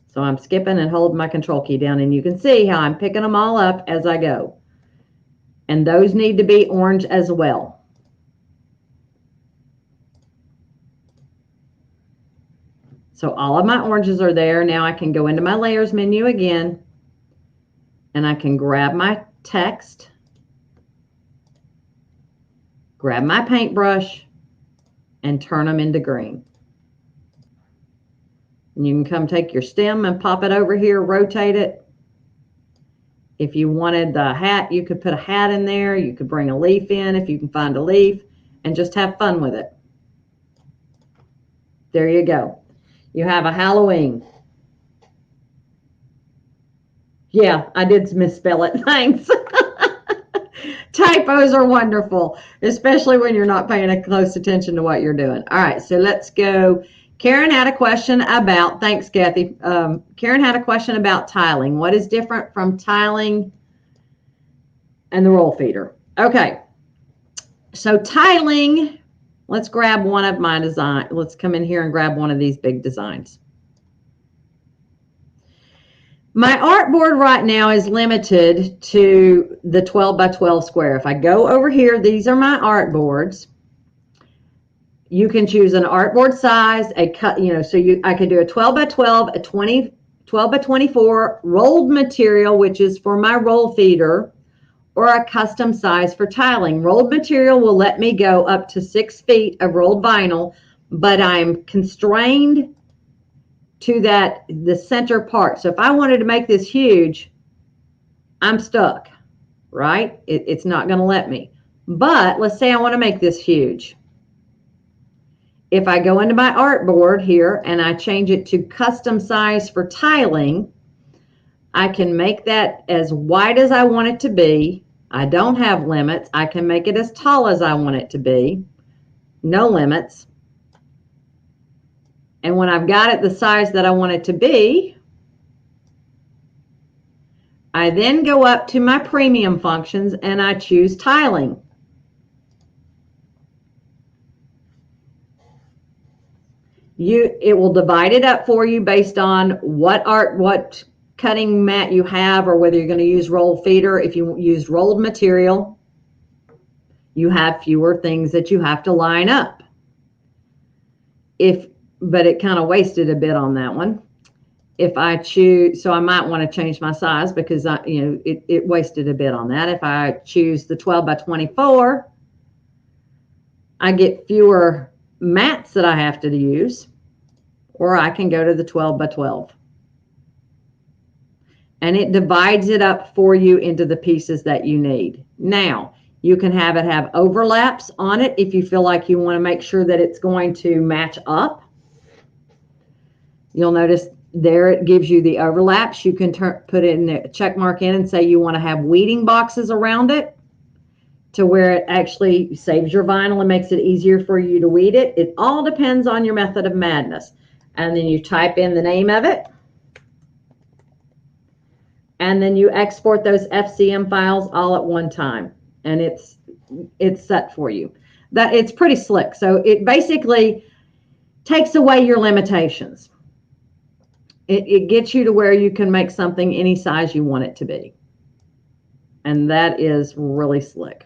So I'm skipping and holding my control key down, and you can see how I'm picking them all up as I go. And those need to be orange as well. So all of my oranges are there. Now I can go into my layers menu again, and I can grab my text, grab my paintbrush, and turn them into green. And you can come take your stem and pop it over here, rotate it. If you wanted the hat, you could put a hat in there. You could bring a leaf in if you can find a leaf, and just have fun with it. There you go. You have a Halloween. Yeah, I did misspell it. Thanks. Typos are wonderful, especially when you're not paying close attention to what you're doing. All right, so let's go. Karen had a question about, thanks, Kathy. Karen had a question about tiling. What is different from tiling and the roll feeder? Okay, so tiling, let's grab one of my design. Let's come in here and grab one of these big designs. My artboard right now is limited to the 12 by 12 square. If I go over here, these are my artboards. You can choose an artboard size, a cut, I could do a 12 by 12, a 12 12 by 24 rolled material, which is for my roll feeder, or a custom size for tiling. Rolled material will let me go up to 6 feet of rolled vinyl, but I'm constrained to the center part. So if I wanted to make this huge, I'm stuck, right? It's not going to let me. But let's say I want to make this huge. If I go into my artboard here and I change it to custom size for tiling, I can make that as wide as I want it to be. I don't have limits. I can make it as tall as I want it to be. No limits. And when I've got it the size that I want it to be, I then go up to my premium functions and I choose tiling. It will divide it up for you based on what cutting mat you have, or whether you're going to use roll feeder. If you use rolled material, you have fewer things that you have to line up. But it kind of wasted a bit on that one. If I choose, so I might want to change my size because it wasted a bit on that. If I choose the 12 by 24, I get fewer mats that I have to use, or I can go to the 12 by 12. And it divides it up for you into the pieces that you need. Now, you can have it have overlaps on it if you feel like you want to make sure that it's going to match up. You'll notice there it gives you the overlaps. You can put it in a check mark in and say you want to have weeding boxes around it to where it actually saves your vinyl and makes it easier for you to weed it. It all depends on your method of madness. And then you type in the name of it. And then you export those FCM files all at one time. And it's set for you. It's pretty slick. So it basically takes away your limitations. It gets you to where you can make something any size you want it to be. And that is really slick.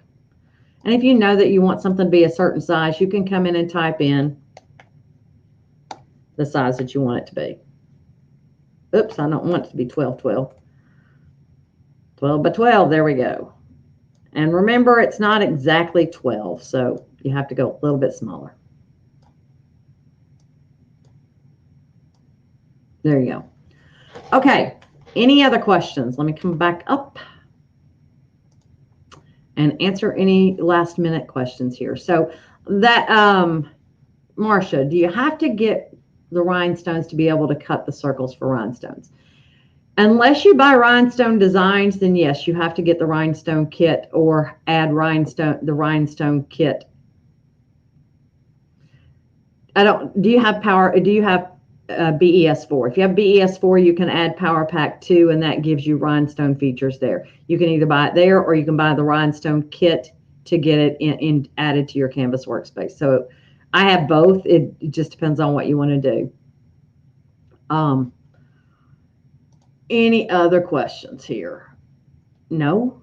And if you know that you want something to be a certain size, you can come in and type in the size that you want it to be. Oops, I don't want it to be 12, 12. 12 by 12, there we go. And remember, it's not exactly 12, so you have to go a little bit smaller. There you go. Okay, any other questions? Let me come back up and answer any last minute questions here. So that, Marcia, do you have to get the rhinestones to be able to cut the circles for rhinestones? Unless you buy rhinestone designs, then yes, you have to get the rhinestone kit or add the rhinestone kit. Do you have BES4? If you have BES4, you can add Power Pack 2, and that gives you rhinestone features there. You can either buy it there, or you can buy the rhinestone kit to get it added to your Canvas workspace. So I have both. It just depends on what you want to do. Any other questions here? No?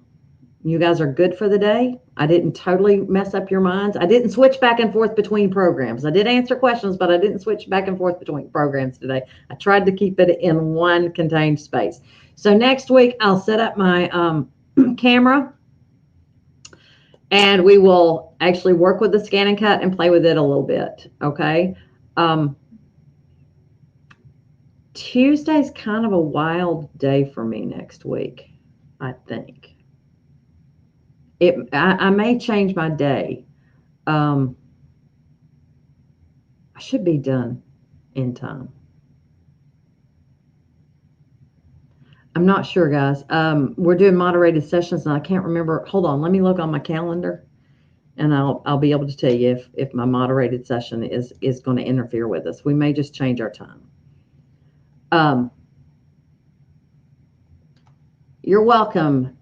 You guys are good for the day? I didn't totally mess up your minds. I didn't switch back and forth between programs. I did answer questions, but I didn't switch back and forth between programs today. I tried to keep it in one contained space. So next week, I'll set up my camera, and we will actually work with the scan and cut and play with it a little bit, okay? Tuesday's kind of a wild day for me next week, I think. I may change my day. I should be done in time. I'm not sure, guys. We're doing moderated sessions, and I can't remember. Hold on, let me look on my calendar, and I'll be able to tell you if my moderated session is going to interfere with us. We may just change our time. You're welcome.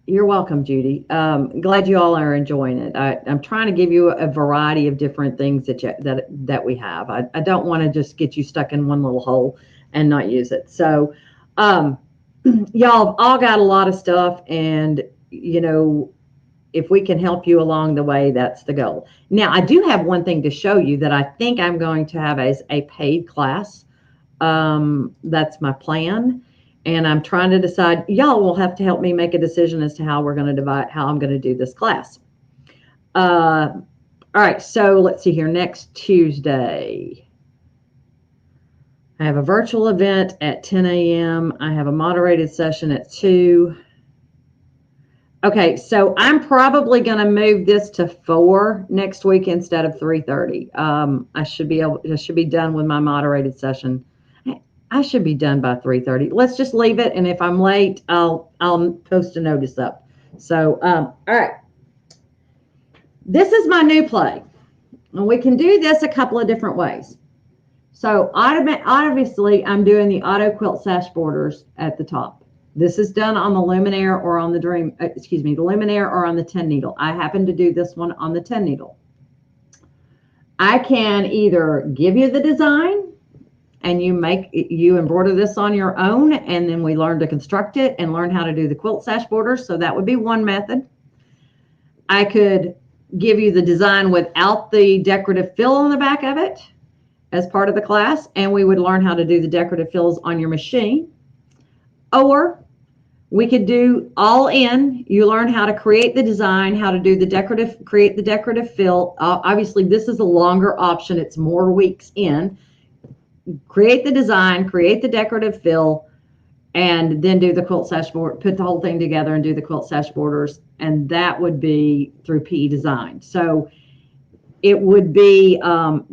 You're welcome, Judy. Glad you all are enjoying it. I'm trying to give you a variety of different things that we have. I don't want to just get you stuck in one little hole and not use it. So y'all all got a lot of stuff, and if we can help you along the way, that's the goal. Now, I do have one thing to show you that I think I'm going to have as a paid class That's my plan. And I'm trying to decide, y'all will have to help me make a decision as to how we're going to divide, how I'm going to do this class. All right, so let's see here. Next Tuesday, I have a virtual event at 10 a.m. I have a moderated session at 2. Okay, so I'm probably going to move this to 4 next week instead of 3:30. I should be done with my moderated session. I should be done by 3:30. Let's just leave it, and if I'm late, I'll post a notice up. So, all right. This is my new play, and we can do this a couple of different ways. So, obviously, I'm doing the auto quilt sash borders at the top. This is done on the Luminaire or on the the Luminaire or on the 10 needle. I happen to do this one on the 10 needle. I can either give you the design and you embroider this on your own, and then we learn to construct it and learn how to do the quilt sash borders. So that would be one method. I could give you the design without the decorative fill on the back of it as part of the class, and we would learn how to do the decorative fills on your machine. Or we could do all in. You learn how to create the design, how to do the create the decorative fill. Obviously, this is a longer option. It's more weeks in. Create the design, create the decorative fill, and then do the quilt sash board, put the whole thing together and do the quilt sash borders. And that would be through PE Design. So it would be,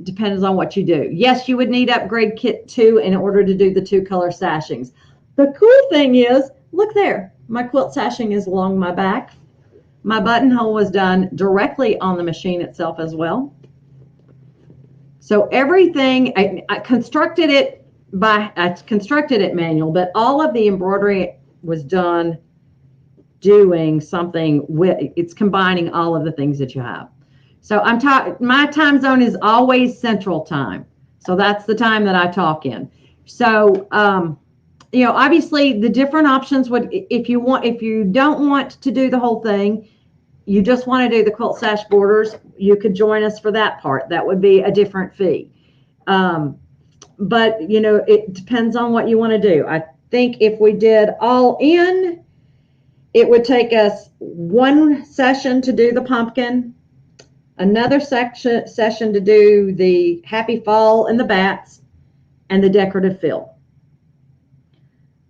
depends on what you do. Yes, you would need Upgrade Kit 2 in order to do the 2-color sashings. The cool thing is, look there, my quilt sashing is along my back. My buttonhole was done directly on the machine itself as well. So everything, I constructed it manual, but all of the embroidery was done doing something with, it's combining all of the things that you have. So my time zone is always Central Time. So that's the time that I talk in. So, obviously the different options would, if you don't want to do the whole thing, you just want to do the quilt sash borders, you could join us for that part. That would be a different fee. But, it depends on what you want to do. I think if we did all in, it would take us one session to do the pumpkin, another session to do the Happy Fall and the bats, and the decorative fill.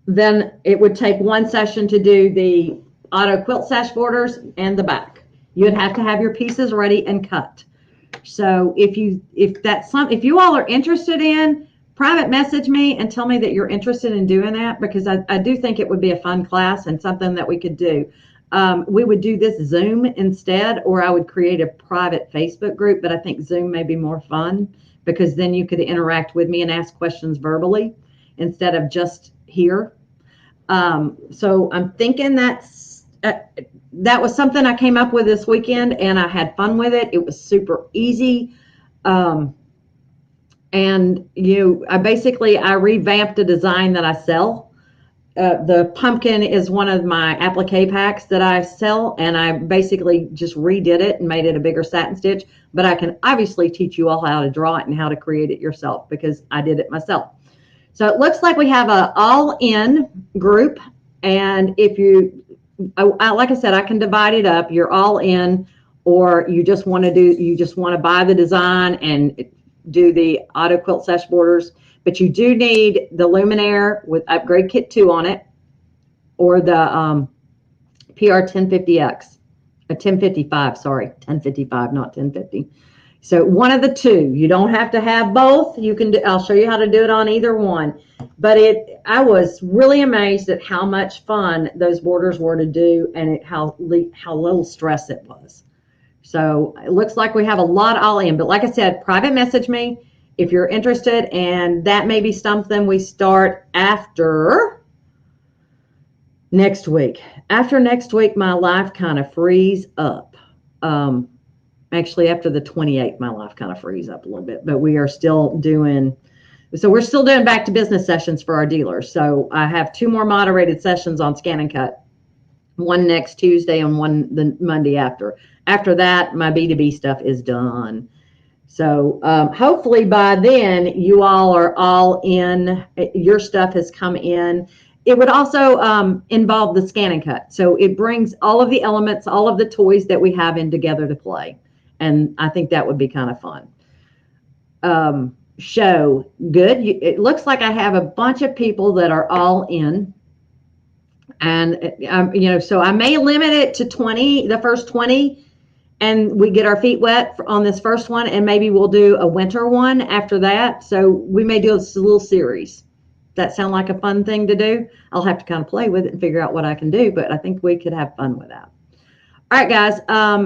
Then it would take one session to do the auto quilt sash borders and the back. You'd have to have your pieces ready and cut. So if you all are interested in, private message me and tell me that you're interested in doing that, because I do think it would be a fun class and something that we could do. We would do this Zoom instead, or I would create a private Facebook group, but I think Zoom may be more fun because then you could interact with me and ask questions verbally instead of just here. So I'm thinking that was something I came up with this weekend, and I had fun with it. It was super easy. And I revamped a design that I sell. The pumpkin is one of my applique packs that I sell, and I basically just redid it and made it a bigger satin stitch. But I can obviously teach you all how to draw it and how to create it yourself because I did it myself. So it looks like we have an all-in group, and if like I said, I can divide it up. You're all in, or you just want to buy the design and do the auto quilt sash borders, but you do need the Luminaire with Upgrade Kit 2 on it, or the PR 1050X, 1055, sorry, 1055, not 1050. So one of the two. You don't have to have both. I'll show you how to do it on either one. But I was really amazed at how much fun those borders were to do, and how little stress it was. So it looks like we have a lot all in. But like I said, private message me if you're interested, and that may be something we start after next week. After next week, my life kind of frees up. Actually, after the 28th, my life kind of frees up a little bit, but we're still doing back to business sessions for our dealers. So I have 2 more moderated sessions on Scan and Cut, one next Tuesday and one the Monday after. After that, my B2B stuff is done. So hopefully by then you all are all in, your stuff has come in. It would also involve the scan and cut. So it brings all of the elements, all of the toys that we have in together to play. And I think that would be kind of fun. Show, good. It looks like I have a bunch of people that are all in. And, so I may limit it to 20, the first 20, and we get our feet wet on this first one, and maybe we'll do a winter one after that. So we may do a little series. That sound like a fun thing to do? I'll have to kind of play with it and figure out what I can do, but I think we could have fun with that. All right, guys,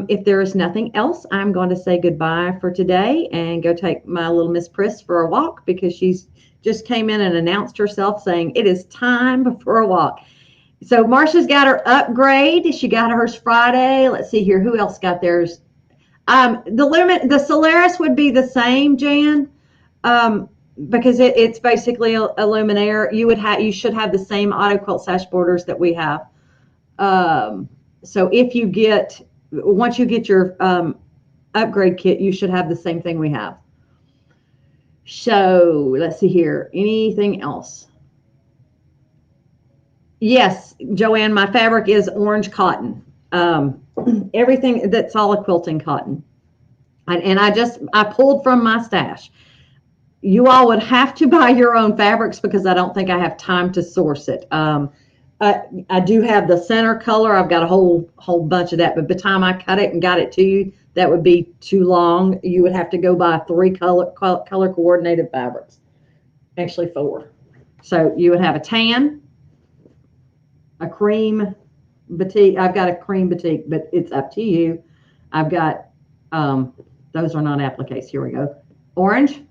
if there is nothing else, I'm going to say goodbye for today and go take my little Miss Pris for a walk, because she's just came in and announced herself saying it is time for a walk. So Marsha's got her upgrade. She got hers Friday. Let's see here. Who else got theirs? The Solaris would be the same, Jan, because it's basically a luminaire. You should have the same auto quilt sash borders that we have. So once you get your upgrade kit, you should have the same thing we have. So let's see here. Anything else? Yes, Joanne, my fabric is orange cotton. Everything that's solid quilting cotton. And I pulled from my stash. You all would have to buy your own fabrics because I don't think I have time to source it. I do have the center color. I've got a whole bunch of that, but by the time I cut it and got it to you, that would be too long. You would have to go buy 3 color coordinated fabrics. Actually 4. So you would have a tan, a cream batik. I've got a cream batik, but it's up to you. I've got, those are not appliques. Here we go. Orange,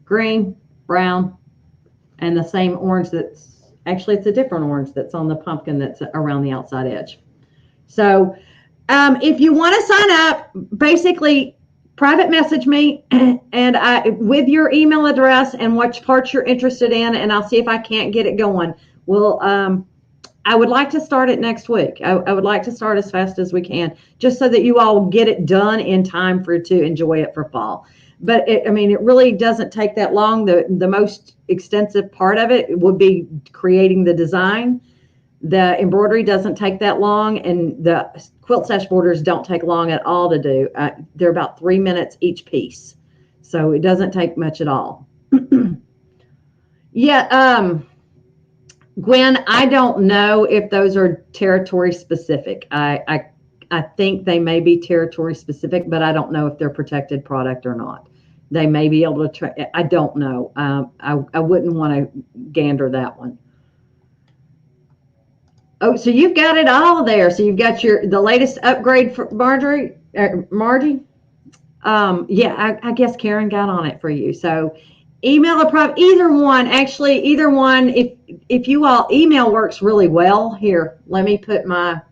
green, brown, and the same orange it's a different orange that's on the pumpkin that's around the outside edge. So if you want to sign up, basically private message me and with your email address and which parts you're interested in, and I'll see if I can't get it going. I would like to start it next week. I would like to start as fast as we can, just so that you all get it done in time to enjoy it for fall. But it really doesn't take that long. The most extensive part of it would be creating the design. The embroidery doesn't take that long, and the quilt sash borders don't take long at all to do. They're about 3 minutes each piece, so it doesn't take much at all. Yeah. Gwen, I don't know if those are territory specific. I think they may be territory specific, but I don't know if they're protected product or not. They may be able to I don't know. I wouldn't want to gander that one. Oh, so you've got it all there. So you've got the latest upgrade for Margie. Yeah, I guess Karen got on it for you. So email either one. Actually, either one. If you all, email works really well. Here, let me put a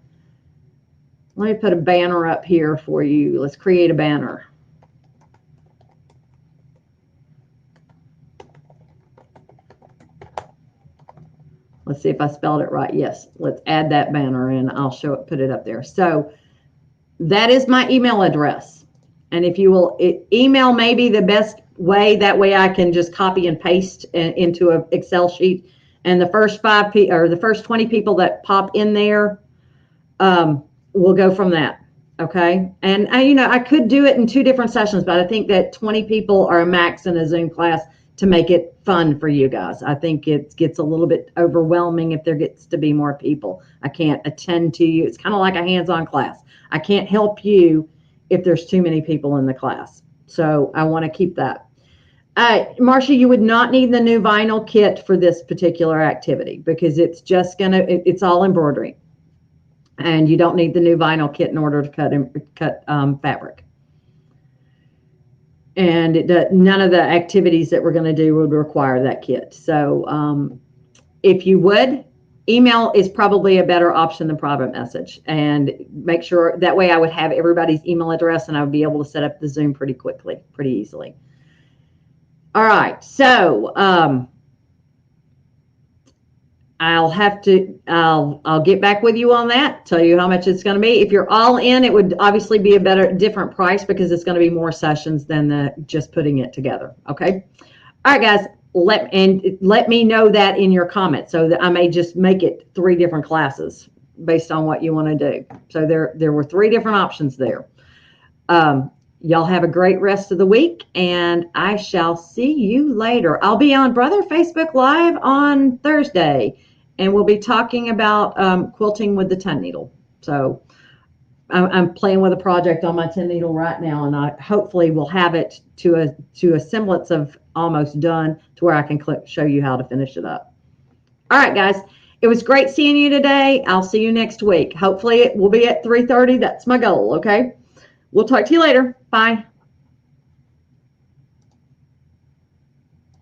banner up here for you. Let's create a banner. Let's see if I spelled it right. Yes, let's add that banner and I'll put it up there. So that is my email address. And if you will, email may be the best way. That way I can just copy and paste into an Excel sheet. And the first 20 people that pop in there, we'll go from that. Okay. And I could do it in 2 different sessions, but I think that 20 people are a max in a Zoom class to make it fun for you guys. I think it gets a little bit overwhelming if there gets to be more people. I can't attend to you. It's kind of like a hands-on class. I can't help you if there's too many people in the class. So I want to keep that. Marcia, you would not need the new vinyl kit for this particular activity because it's all embroidery. And you don't need the new vinyl kit in order to cut fabric. And none of the activities that we're going to do would require that kit. So if you would, email is probably a better option than private message. And make sure that way I would have everybody's email address and I would be able to set up the Zoom pretty quickly, pretty easily. All right. So I'll get back with you on that, tell you how much it's going to be. If you're all in, it would obviously be a different price because it's going to be more sessions than just putting it together. Okay. All right, guys, let me know that in your comments so that I may just make it 3 different classes based on what you want to do. So there were 3 different options there. Y'all have a great rest of the week, and I shall see you later. I'll be on Brother Facebook Live on Thursday, and we'll be talking about quilting with the 10 needle. So I'm playing with a project on my 10 needle right now, and I hopefully will have it to a semblance of almost done to where I can show you how to finish it up. All right, guys. It was great seeing you today. I'll see you next week. Hopefully it will be at 3:30. That's my goal, okay? We'll talk to you later. Bye.